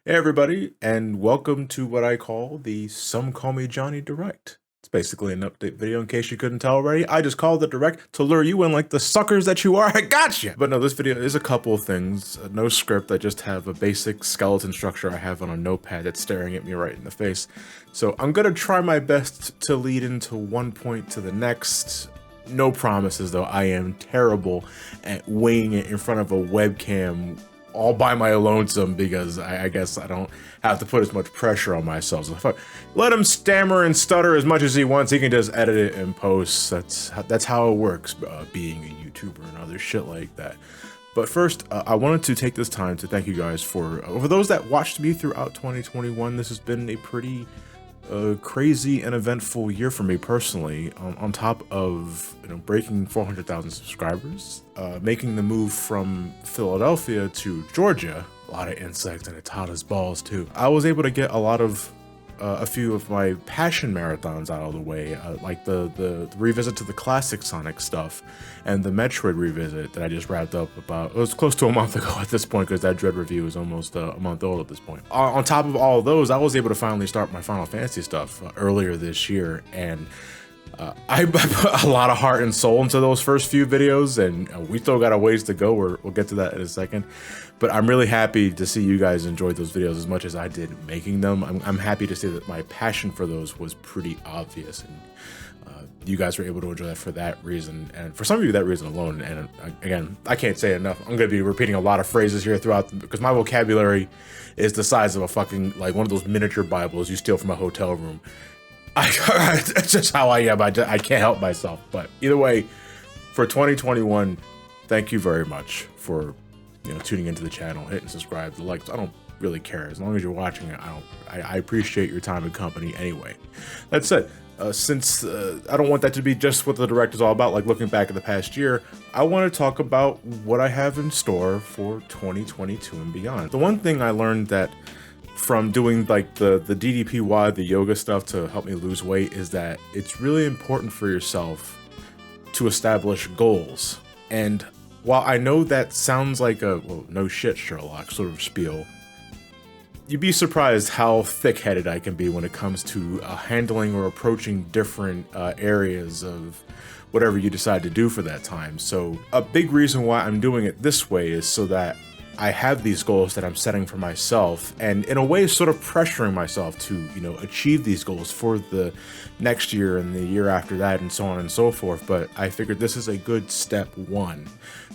Hey everybody, and welcome to what I call the Some Call Me Johnny Direct. It's basically an update video in case you couldn't tell already. I just called it direct to lure you in like the suckers that you are. I gotcha! But no, this video is a couple of things. No script, I just have a basic skeleton structure I have on a notepad that's staring at me right in the face. So I'm gonna try my best to lead into one point to the next. No promises though, I am terrible at weighing it in front of a webcam all by my lonesome because I guess I don't have to put as much pressure on myself. So if I let him stammer and stutter as much as he wants, he can just edit it and post. That's how it works, being a YouTuber and other shit like that. But first, I wanted to take this time to thank you guys for those that watched me throughout 2021. This has been a pretty crazy and eventful year for me personally, on top of breaking 400,000 subscribers, making the move from Philadelphia to Georgia. A lot of insects and it's hot as balls too. I was able to get a few of my passion marathons out of the way, like the revisit to the classic Sonic stuff and the Metroid revisit that I just wrapped up it was close to a month ago at this point, because that Dread review is almost a month old at this point. On top of all of those, I was able to finally start my Final Fantasy stuff earlier this year, and I put a lot of heart and soul into those first few videos, and we still got a ways to go. We'll get to that in a second. But I'm really happy to see you guys enjoyed those videos as much as I did making them. I'm happy to see that my passion for those was pretty obvious, and you guys were able to enjoy that for that reason, and for some of you that reason alone. And again, I can't say it enough. I'm going to be repeating a lot of phrases here throughout, because my vocabulary is the size of a fucking, like, one of those miniature Bibles you steal from a hotel room. It's just how I am. I can't help myself. But either way, for 2021, thank you very much for tuning into the channel, hitting subscribe, the likes. I don't really care, as long as you're watching it. I appreciate your time and company anyway. That said, since I don't want that to be just what the direct is all about, like looking back at the past year, I want to talk about what I have in store for 2022 and beyond. The one thing I learned that from doing like the DDPY, the yoga stuff to help me lose weight, is that it's really important for yourself to establish goals. And while I know that sounds like a, well, no shit, Sherlock sort of spiel, you'd be surprised how thick-headed I can be when it comes to handling or approaching different areas of whatever you decide to do for that time. So a big reason why I'm doing it this way is so that I have these goals that I'm setting for myself, and in a way sort of pressuring myself to, achieve these goals for the next year and the year after that and so on and so forth. But I figured this is a good step one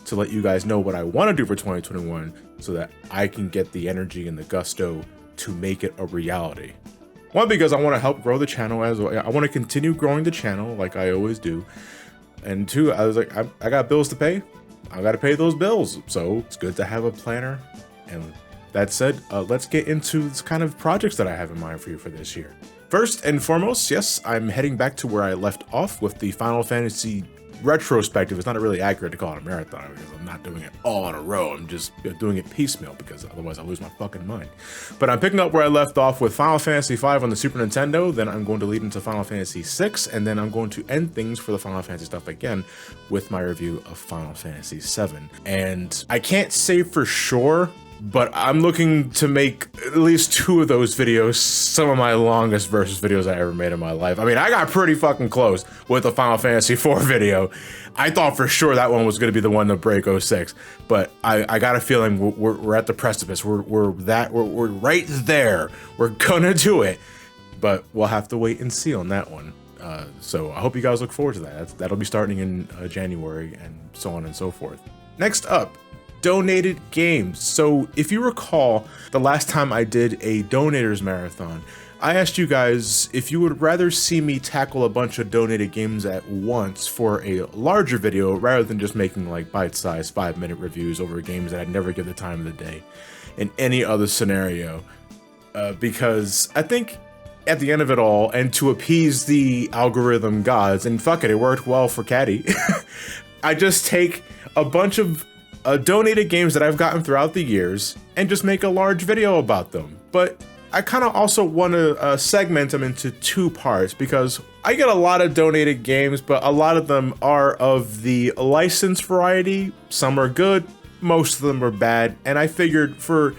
to let you guys know what I want to do for 2021, so that I can get the energy and the gusto to make it a reality. One, because I want to help grow the channel as well. I want to continue growing the channel like I always do. And two, I was like, I got bills to pay. I gotta pay those bills, so it's good to have a planner. And that said, let's get into this kind of projects that I have in mind for you for this year. First and foremost, yes, I'm heading back to where I left off with the Final Fantasy Retrospective. It's not really accurate to call it a marathon, because I'm not doing it all in a row. I'm just doing it piecemeal, because otherwise I'll lose my fucking mind. But I'm picking up where I left off with Final Fantasy V on the Super Nintendo, then I'm going to lead into Final Fantasy VI, and then I'm going to end things for the Final Fantasy stuff again with my review of Final Fantasy VII. And I can't say for sure, but I'm looking to make at least 2 of those videos some of my longest versus videos I ever made in my life. I mean, I got pretty fucking close with the Final Fantasy IV video. I thought for sure that one was going to be the one to break 06, but I got a feeling we're at the precipice. We're right there. We're gonna do it, but we'll have to wait and see on that one. So I hope you guys look forward to that. That'll be starting in January, and so on and so forth. Next up, donated games. So if you recall, the last time I did a donators marathon, I asked you guys if you would rather see me tackle a bunch of donated games at once for a larger video, rather than just making like bite-sized 5-minute reviews over games that I'd never give the time of the day in any other scenario. Because I think at the end of it all, and to appease the algorithm gods, and fuck it, it worked well for Caddy, I just take a bunch of donated games that I've gotten throughout the years and just make a large video about them. But I kind of also want to segment them into 2 parts, because I get a lot of donated games, but a lot of them are of the licensed variety. Some are good, most of them are bad, and I figured for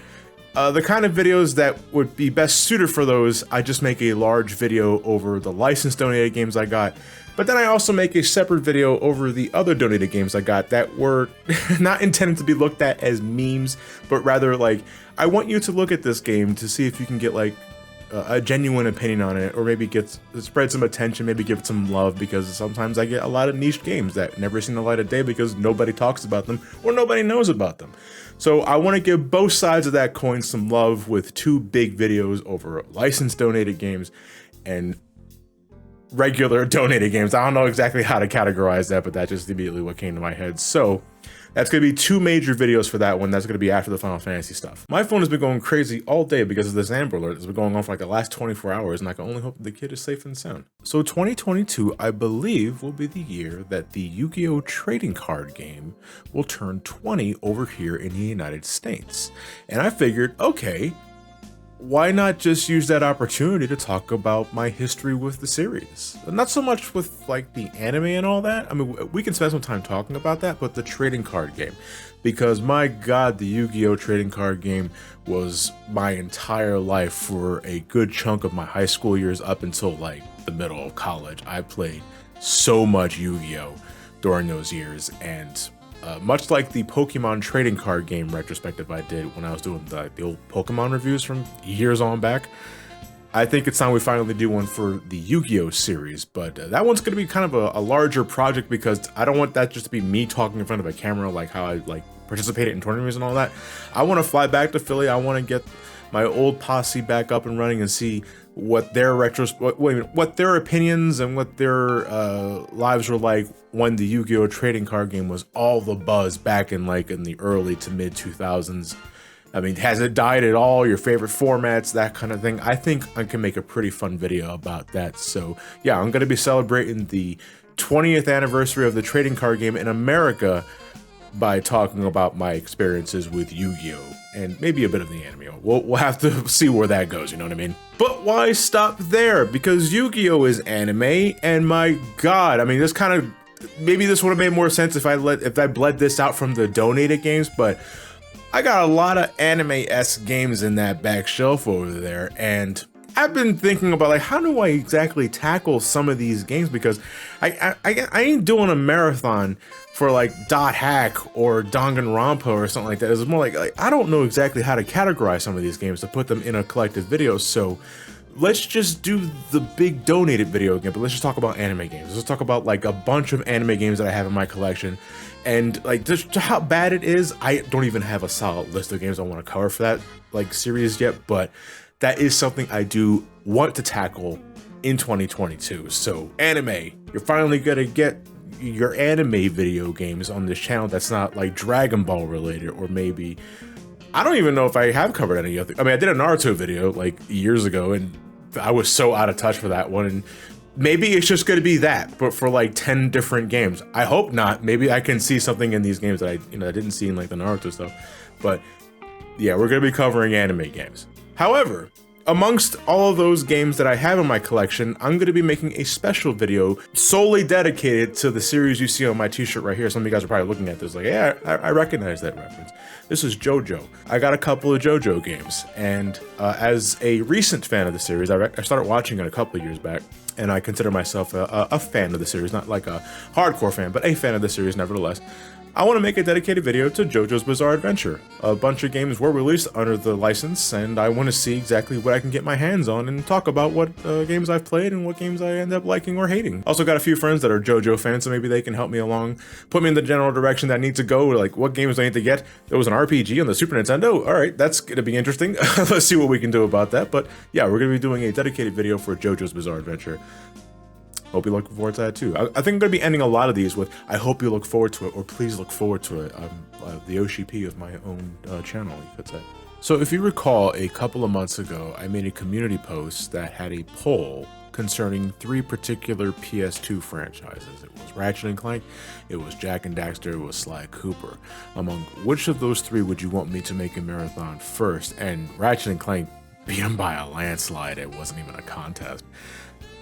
The kind of videos that would be best suited for those, I just make a large video over the licensed donated games I got, but then I also make a separate video over the other donated games I got that were not intended to be looked at as memes, but rather like, I want you to look at this game to see if you can get like a genuine opinion on it, or maybe spread some attention, maybe give it some love, because sometimes I get a lot of niche games that never seen the light of day because nobody talks about them or nobody knows about them. So I want to give both sides of that coin some love with two big videos over licensed donated games and regular donated games. I don't know exactly how to categorize that, but that's just immediately what came to my head. So that's going to be two major videos for that one. That's going to be after the Final Fantasy stuff. My phone has been going crazy all day because of this Amber Alert that's been going on for like the last 24 hours, and I can only hope that the kid is safe and sound. So 2022, I believe, will be the year that the Yu-Gi-Oh! Trading card game will turn 20 over here in the United States. And I figured, okay, why not just use that opportunity to talk about my history with the series? Not so much with like the anime and all that. I mean, we can spend some time talking about that, but the trading card game, because my God, the Yu-Gi-Oh! Trading card game was my entire life for a good chunk of my high school years up until like the middle of college. I played so much Yu-Gi-Oh! During those years, and much like the Pokemon trading card game retrospective I did when I was doing the old Pokemon reviews from years on back, I think it's time we finally do one for the Yu-Gi-Oh! Series, but that one's going to be kind of a larger project because I don't want that just to be me talking in front of a camera like how I like participated in tournaments and all that. I want to fly back to Philly. I want to get my old posse back up and running and see what their what their opinions and what their lives were like when the Yu-Gi-Oh! Trading card game was all the buzz back in like in the early to mid 2000s. I mean, has it died at all? Your favorite formats, that kind of thing. I think I can make a pretty fun video about that. So yeah, I'm going to be celebrating the 20th anniversary of the trading card game in America by talking about my experiences with Yu-Gi-Oh! And maybe a bit of the anime. We'll have to see where that goes, you know what I mean? But why stop there? Because Yu-Gi-Oh! Is anime, and my God, I mean, this kind of, maybe this would have made more sense if I bled this out from the donated games, but I got a lot of anime-esque games in that back shelf over there, and I've been thinking about like, how do I exactly tackle some of these games? Because I ain't doing a marathon for like Dot Hack or Danganronpa or something like that. It's more like I don't know exactly how to categorize some of these games to put them in a collective video. So let's just do the big donated video game, but let's just talk about anime games. Let's talk about like a bunch of anime games that I have in my collection. And like just how bad it is, I don't even have a solid list of games I want to cover for that like series yet, but that is something I do want to tackle in 2022. So anime, you're finally gonna get your anime video games on this channel that's not like Dragon Ball related, or maybe, I don't even know if I have covered any other. I mean, I did a Naruto video like years ago and I was so out of touch for that one, and maybe it's just gonna be that, but for like 10 different games. I hope not. Maybe I can see something in these games that I didn't see in like the Naruto stuff. But yeah, we're gonna be covering anime games. However, amongst all of those games that I have in my collection, I'm going to be making a special video solely dedicated to the series you see on my t-shirt right here. Some of you guys are probably looking at this like, yeah, I recognize that reference. This is JoJo. I got a couple of JoJo games, and as a recent fan of the series, I started watching it a couple of years back, and I consider myself a fan of the series, not like a hardcore fan, but a fan of the series nevertheless. I want to make a dedicated video to JoJo's Bizarre Adventure. A bunch of games were released under the license, and I want to see exactly what I can get my hands on and talk about what games I've played and what games I end up liking or hating. Also got a few friends that are JoJo fans, so maybe they can help me along, put me in the general direction that I need to go, like what games I need to get. There was an RPG on the Super Nintendo. All right, that's going to be interesting. Let's see what we can do about that. But yeah, we're going to be doing a dedicated video for JoJo's Bizarre Adventure. Hope you're looking forward to that too. I think I'm going to be ending a lot of these with, I hope you look forward to it, or please look forward to it. I'm the OCP of my own channel, you could say. So if you recall, a couple of months ago, I made a community post that had a poll concerning 3 particular PS2 franchises. It was Ratchet & Clank, it was Jak and Daxter, it was Sly Cooper. Among which of those 3 would you want me to make a marathon first? And Ratchet & Clank beat them by a landslide. It wasn't even a contest.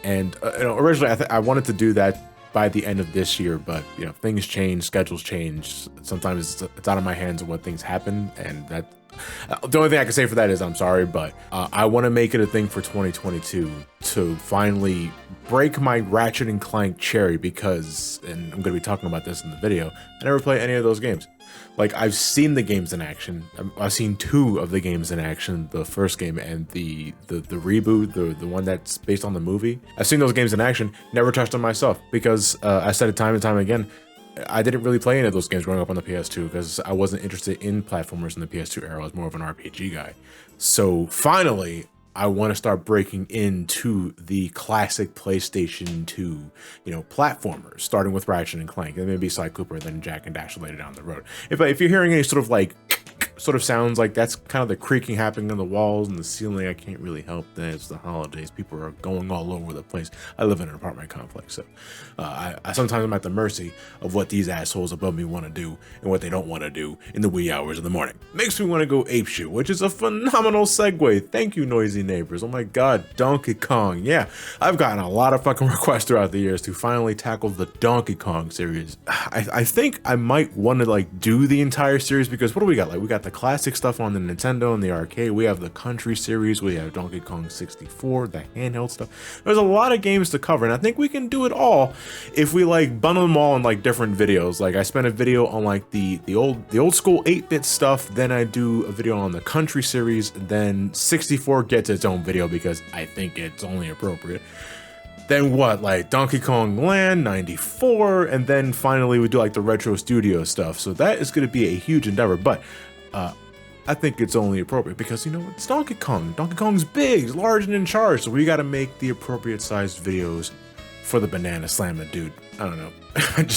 And originally I wanted to do that by the end of this year, but things change, schedules change. Sometimes it's out of my hands of what things happen, and that The only thing I can say for that is I'm sorry, but I want to make it a thing for 2022 to finally break my Ratchet and Clank cherry because, and I'm going to be talking about this in the video, I never play any of those games. Like, I've seen the games in action. I've seen 2 of the games in action, the first game and the reboot, the one that's based on the movie. I've seen those games in action, never touched them myself because I said it time and time again, I didn't really play any of those games growing up on the PS2 because I wasn't interested in platformers in the PS2 era. I was more of an RPG guy. So finally, I want to start breaking into the classic PlayStation 2, platformers, starting with Ratchet and Clank, and maybe Sly Cooper, and then Jack and Daxter later down the road. If you're hearing any sort of like sounds, like that's kind of the creaking happening on the walls and the ceiling, I can't really help that. It's the holidays. People are going all over the place. I live in an apartment complex, so I sometimes I'm at the mercy of what these assholes above me want to do and what they don't want to do in the wee hours of the morning. Makes me want to go apeshit, which is a phenomenal segue. Thank you, noisy neighbors. Oh my god, Donkey Kong. Yeah, I've gotten a lot of fucking requests throughout the years to finally tackle the Donkey Kong series. I think I might want to like do the entire series because what do we got? Like, we got the classic stuff on the Nintendo and the arcade. We have the country series. We have Donkey Kong 64, the handheld stuff. There's a lot of games to cover, and I think we can do it all if we like bundle them all in like different videos. Like, I spent a video on like the old school 8-bit stuff, then I do a video on the country series, then 64 gets its own video because I think it's only appropriate. Then what, like Donkey Kong Land 94, and then finally we do like the retro studio stuff. So that is going to be a huge endeavor, but I think it's only appropriate because, it's Donkey Kong. Donkey Kong's big, large, and in charge, so we got to make the appropriate sized videos for the Banana Slammer dude. I don't know.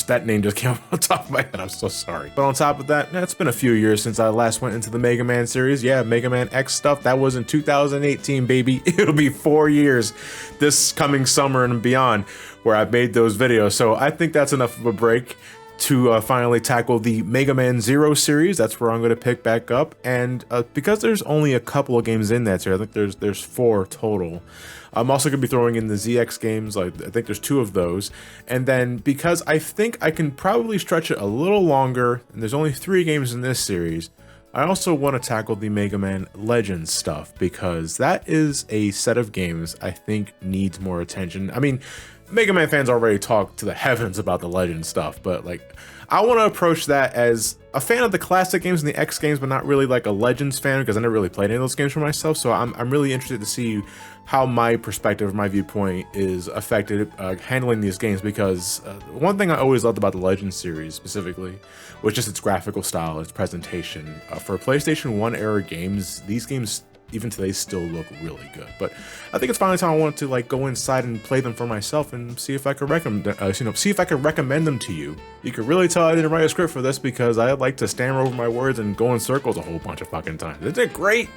That name just came off the top of my head. I'm so sorry. But on top of that, it's been a few years since I last went into the Mega Man series. Yeah, Mega Man X stuff. That was in 2018, baby. It'll be 4 years this coming summer and beyond where I've made those videos. So I think that's enough of a break to finally tackle the Mega Man Zero series. That's where I'm going to pick back up. And because there's only a couple of games in that series, I think there's 4 total. I'm also going to be throwing in the ZX games. I think there's 2 of those. And then because I think I can probably stretch it a little longer, and there's only 3 games in this series, I also want to tackle the Mega Man Legends stuff because that is a set of games I think needs more attention. I mean, Mega Man fans already talk to the heavens about the Legends stuff, but like, I want to approach that as a fan of the classic games and the X games, but not really like a Legends fan because I never really played any of those games for myself. So I'm really interested to see how my perspective, my viewpoint is affected handling these games because one thing I always loved about the Legends series specifically was just its graphical style, its presentation. For PlayStation 1 era games, these games even today still look really good. But I think it's finally time I want to like go inside and play them for myself and see if I could recommend them to you. You can really tell I didn't write a script for this because I like to stammer over my words and go in circles a whole bunch of fucking times. Isn't it great?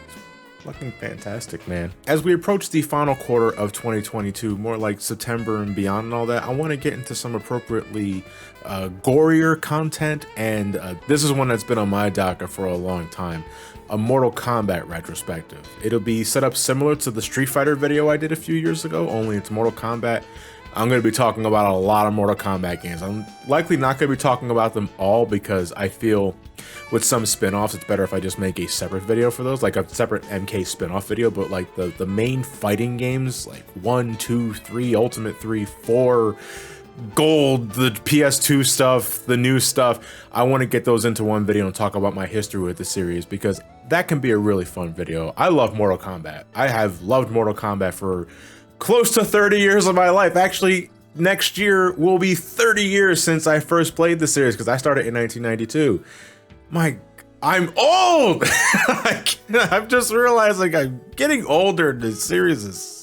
Fucking fantastic, man. As we approach the final quarter of 2022, more like September and beyond and all that, I want to get into some appropriately gorier content, and this is one that's been on my docket for a long time. A Mortal Kombat retrospective. It'll be set up similar to the Street Fighter video I did a few years ago, only it's Mortal Kombat. I'm going to be talking about a lot of Mortal Kombat games. I'm likely not going to be talking about them all because I feel with some spin-offs, it's better if I just make a separate video for those, like a separate MK spin-off video, but like the main fighting games, like 1, 2, 3, Ultimate 3, 4, Gold, the PS2 stuff, the new stuff, I want to get those into one video and talk about my history with the series because that can be a really fun video. I love Mortal Kombat. I have loved Mortal Kombat for close to 30 years of my life. Actually, next year will be 30 years since I first played the series because I started in 1992. I'm old! I've just realized like I'm getting older. This series is...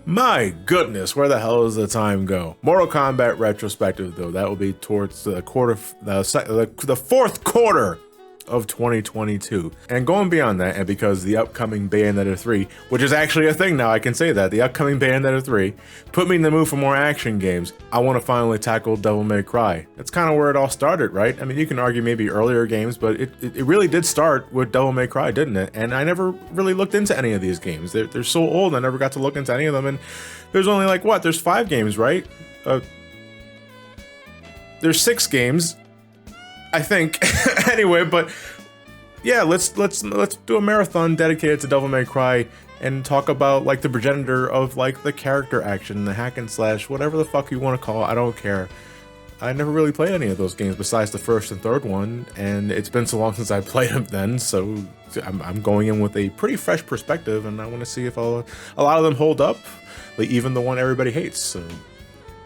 My goodness, where the hell does the time go? Mortal Kombat retrospective, though, that will be towards the fourth quarter of 2022. And going beyond that, and because the upcoming Bayonetta 3, which is actually a thing now, I can say that, the upcoming Bayonetta 3 put me in the mood for more action games. I want to finally tackle Devil May Cry. That's kind of where it all started, right? I mean, you can argue maybe earlier games, but it really did start with Devil May Cry, didn't it? And I never really looked into any of these games. They're so old, I never got to look into any of them, and there's only like, what, there's 5 games, right? There's 6 games, I think. Anyway, but yeah, let's do a marathon dedicated to Devil May Cry and talk about like the progenitor of like the character action, the hack and slash, whatever the fuck you want to call it. I don't care. I never really played any of those games besides the first and third one, and it's been so long since I played them then, so I'm going in with a pretty fresh perspective, and I want to see if a lot of them hold up, like even the one everybody hates, so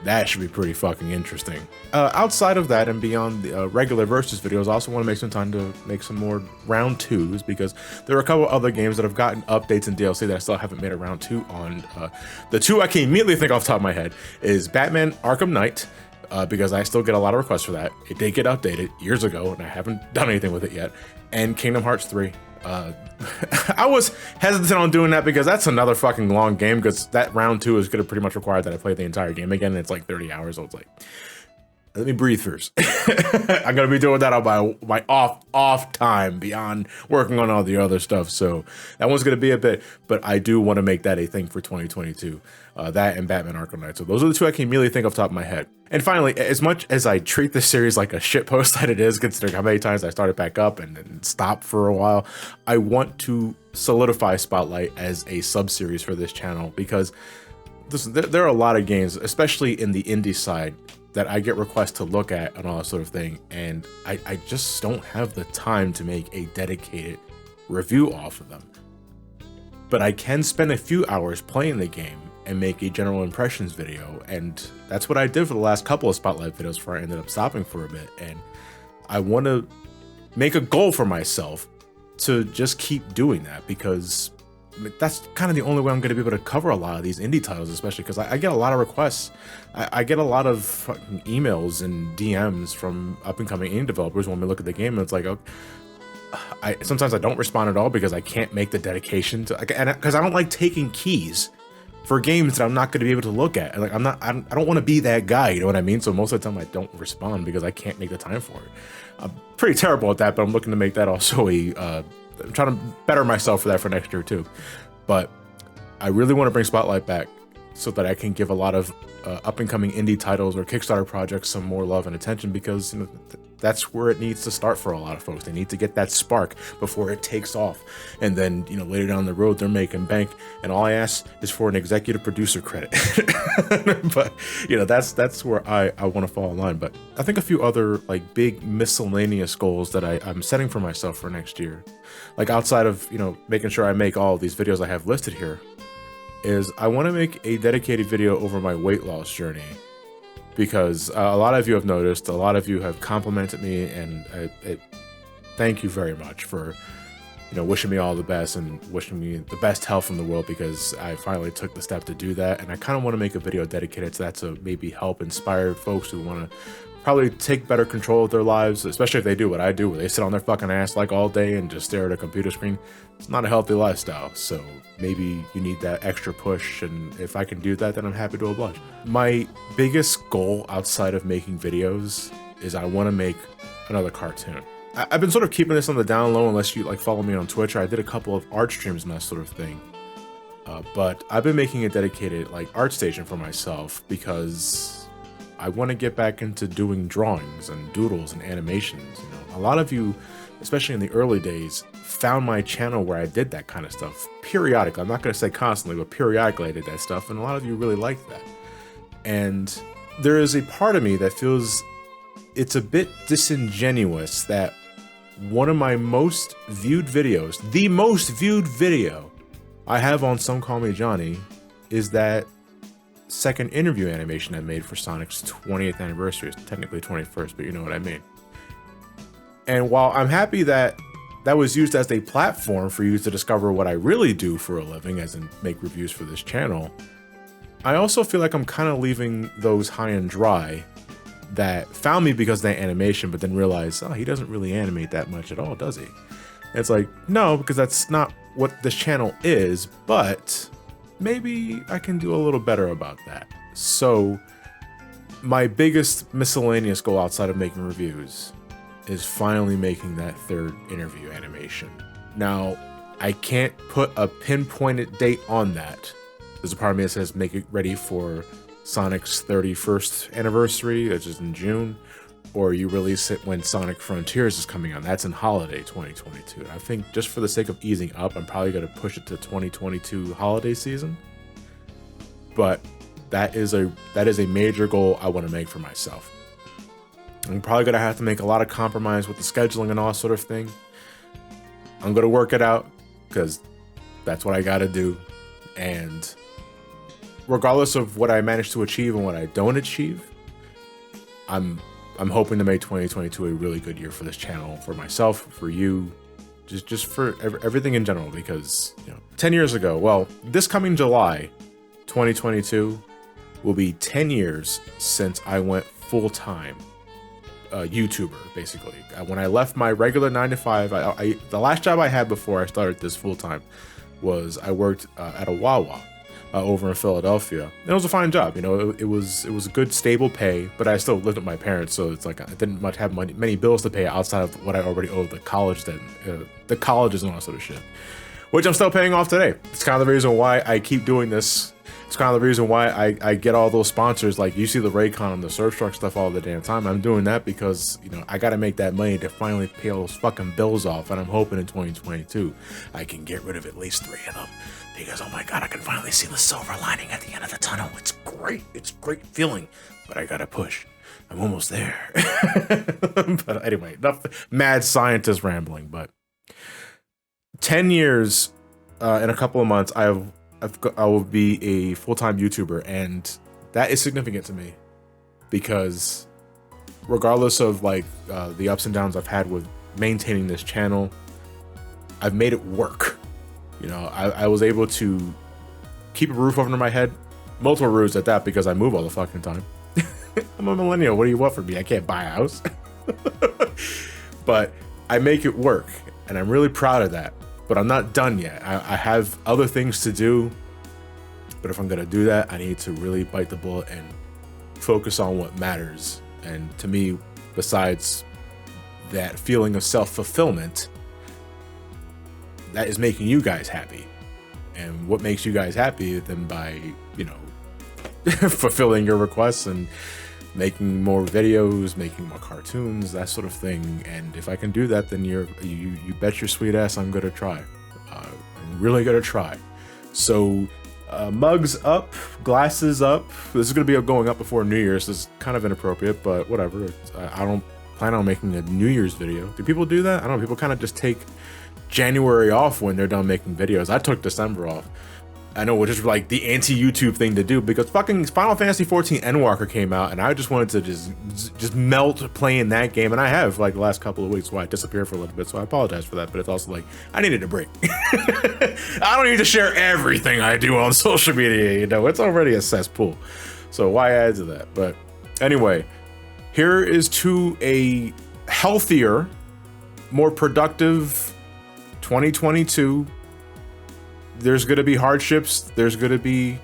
that should be pretty fucking interesting. Outside of that and beyond the regular versus videos, I also want to make some time to make some more round 2s, because there are a couple other games that have gotten updates and DLC that I still haven't made a round 2 on. The two I can immediately think off the top of my head is Batman Arkham Knight, because I still get a lot of requests for that. It did get updated years ago, and I haven't done anything with it yet. And Kingdom Hearts 3. I was hesitant on doing that because that's another fucking long game, because that round 2 is going to pretty much require that I play the entire game again, and it's like 30 hours, so it's like, let me breathe first. I'm going to be doing that on my off time beyond working on all the other stuff, so that one's going to be a bit, but I do want to make that a thing for 2022. That and Batman Arkham Knight. So those are the two I can immediately think off the top of my head. And finally, as much as I treat this series like a shitpost that it is, considering how many times I started back up and then stopped for a while, I want to solidify Spotlight as a sub-series for this channel, because listen, there are a lot of games, especially in the indie side, that I get requests to look at and all that sort of thing, and I just don't have the time to make a dedicated review off of them. But I can spend a few hours playing the game and make a general impressions video, and that's what I did for the last couple of Spotlight videos before I ended up stopping for a bit. And I want to make a goal for myself to just keep doing that, because that's kind of the only way I'm going to be able to cover a lot of these indie titles, especially because I get a lot of requests. I get a lot of fucking emails and DMs from up-and-coming indie developers when we look at the game, and it's like, okay, sometimes I don't respond at all because I can't make the dedication to, because I don't like taking keys for games that I'm not going to be able to look at. Like, I don't want to be that guy, you know what I mean? So most of the time I don't respond because I can't make the time for it. I'm pretty terrible at that, but I'm looking to make that also I'm trying to better myself for that for next year too. But I really want to bring Spotlight back so that I can give a lot of up-and-coming indie titles or Kickstarter projects some more love and attention, because, you know, that's where it needs to start for a lot of folks. They need to get that spark before it takes off, and then, you know, later down the road they're making bank, and all I ask is for an executive producer credit. But, you know, that's where I want to fall in line. But I think a few other like big miscellaneous goals that I'm setting for myself for next year, like outside of, you know, making sure I make all of these videos I have listed here, is I want to make a dedicated video over my weight loss journey, because a lot of you have noticed, a lot of you have complimented me, and thank you very much for, you know, wishing me all the best and wishing me the best health in the world, because I finally took the step to do that. And I kind of want to make a video dedicated to that, to maybe help inspire folks who want to probably take better control of their lives, especially if they do what I do, where they sit on their fucking ass like all day and just stare at a computer screen. It's not a healthy lifestyle, so maybe you need that extra push, and if I can do that, then I'm happy to oblige. My biggest goal outside of making videos is I want to make another cartoon. I've been sort of keeping this on the down low, unless you like follow me on Twitch. I did a couple of art streams and that sort of thing, but I've been making a dedicated like art station for myself, because I want to get back into doing drawings and doodles and animations. You know, a lot of you, especially in the early days, found my channel where I did that kind of stuff periodically. I'm not going to say constantly, but periodically I did that stuff, and a lot of you really liked that. And there is a part of me that feels it's a bit disingenuous that one of my most viewed videos, the most viewed video I have on SomecallmeJohnny, is that second interview animation I made for Sonic's 20th anniversary. It's technically 21st, but you know what I mean. And while I'm happy that that was used as a platform for you to discover what I really do for a living, as in make reviews for this channel, I also feel like I'm kind of leaving those high and dry that found me because of that animation, but then realized, oh, he doesn't really animate that much at all, does he? And it's like, no, because that's not what this channel is, but maybe I can do a little better about that. So my biggest miscellaneous goal outside of making reviews is finally making that third interview animation. Now, I can't put a pinpointed date on that. There's a part of me that says make it ready for Sonic's 31st anniversary, which is in June, or you release it when Sonic Frontiers is coming out. That's in holiday 2022. And I think just for the sake of easing up, I'm probably going to push it to 2022 holiday season. But that is a major goal I want to make for myself. I'm probably going to have to make a lot of compromise with the scheduling and all sort of thing. I'm going to work it out because that's what I got to do. And regardless of what I manage to achieve and what I don't achieve, I'm hoping to make 2022 a really good year for this channel, for myself, for you, just for everything in general. Because 10 years ago, well, this coming July 2022 will be 10 years since I went full-time YouTuber, basically. When I left my regular 9-to-5, the last job I had before I started this full-time was I worked at a Wawa over in Philadelphia. And it was a fine job, it was a good stable pay, but I still lived with my parents, so it's like I didn't much have many bills to pay outside of what I already owed the colleges and all that sort of shit, which I'm still paying off today. It's kind of the reason why I keep doing this. It's kind of the reason why I get all those sponsors. Like, you see the Raycon and the Surfshark stuff all the damn time. I'm doing that because, I gotta make that money to finally pay all those fucking bills off. And I'm hoping in 2022, I can get rid of at least 3 of them. Because, oh my God, I can finally see the silver lining at the end of the tunnel. It's great. It's a great feeling. But I gotta push. I'm almost there. But anyway, enough mad scientist rambling. But 10 years in a couple of months, I will be a full-time YouTuber, and that is significant to me because regardless of like the ups and downs I've had with maintaining this channel, I've made it work. I was able to keep a roof over my head, multiple roofs at that, because I move all the fucking time. I'm a millennial. What do you want from me? I can't buy a house. But I make it work, and I'm really proud of that. But I'm not done yet. I have other things to do. But if I'm gonna do that, I need to really bite the bullet and focus on what matters. And to me, besides that feeling of self-fulfillment, that is making you guys happy. And what makes you guys happy then by, fulfilling your requests and making more videos, making more cartoons, that sort of thing. And if I can do that, then you bet your sweet ass I'm gonna try. I'm really gonna try. So mugs up, glasses up. This is gonna be going up before New Year's. This is kind of inappropriate, but whatever. I don't plan on making a New Year's video. Do people do that? I don't know. People kind of just take January off when they're done making videos. I took December off. I know, which is like the anti-YouTube thing to do, because fucking Final Fantasy 14 Endwalker came out, and I just wanted to just melt playing that game, and I have like the last couple of weeks where I disappeared for a little bit, so I apologize for that, but it's also like, I needed a break. I don't need to share everything I do on social media, it's already a cesspool, so why add to that? But anyway, here is to a healthier, more productive 2022. There's going to be hardships. There's going to be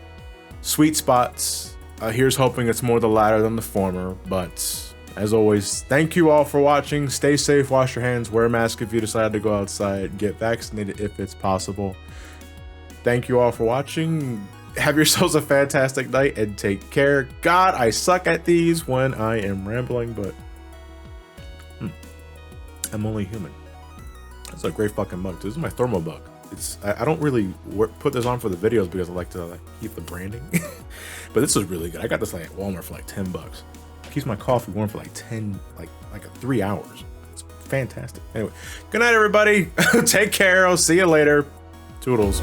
sweet spots. Here's hoping it's more the latter than the former. But as always, thank you all for watching. Stay safe, wash your hands, wear a mask if you decide to go outside, get vaccinated if it's possible. Thank you all for watching. Have yourselves a fantastic night and take care. God, I suck at these when I am rambling, but I'm only human. That's a great fucking mug. This is my thermal mug. I don't really put this on for the videos because I like to keep the branding. But this is really good. I got this at Walmart for like 10 bucks. Keeps my coffee warm for like 3 hours. It's fantastic. Anyway, good night, everybody. Take care. I'll see you later. Toodles.